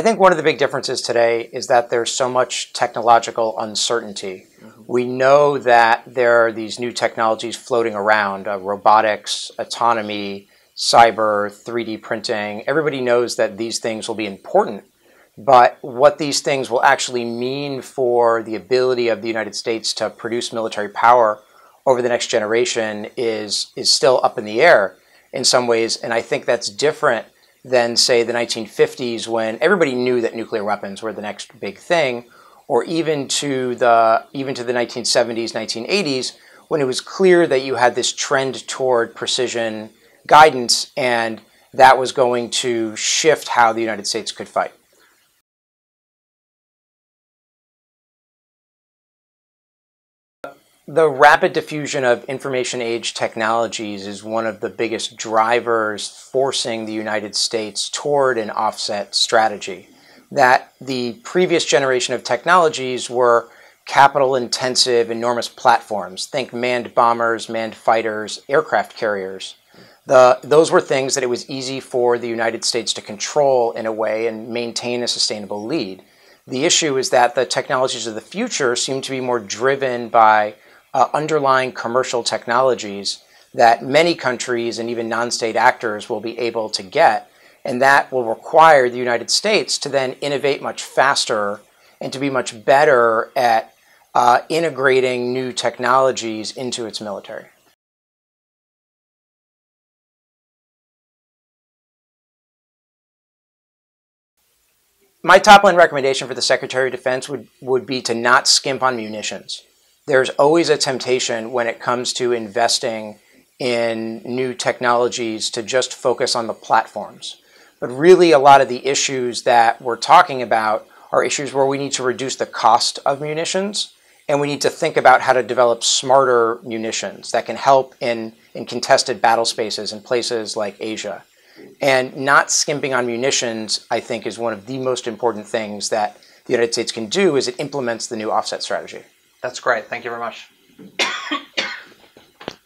think one of the big differences today is that there's so much technological uncertainty. We know that there are these new technologies floating around, robotics, autonomy, cyber, 3D printing. Everybody knows that these things will be important, but what these things will actually mean for the ability of the United States to produce military power over the next generation is still up in the air in some ways, and I think that's different than, say, the 1950s when everybody knew that nuclear weapons were the next big thing, or even to the 1970s, 1980s, when it was clear that you had this trend toward precision guidance, and that was going to shift how the United States could fight. The rapid diffusion of information age technologies is one of the biggest drivers forcing the United States toward an offset strategy. That the previous generation of technologies were capital-intensive, enormous platforms. Think manned bombers, manned fighters, aircraft carriers. Those were things that it was easy for the United States to control in a way and maintain a sustainable lead. The issue is that the technologies of the future seem to be more driven by underlying commercial technologies that many countries and even non-state actors will be able to get, and that will require the United States to then innovate much faster and to be much better at integrating new technologies into its military. My top-line recommendation for the Secretary of Defense would be to not skimp on munitions. There's always a temptation when it comes to investing in new technologies to just focus on the platforms. But really, a lot of the issues that we're talking about are issues where we need to reduce the cost of munitions, and we need to think about how to develop smarter munitions that can help in contested battle spaces in places like Asia. And not skimping on munitions, I think, is one of the most important things that the United States can do as it implements the new offset strategy. That's great. Thank you very much.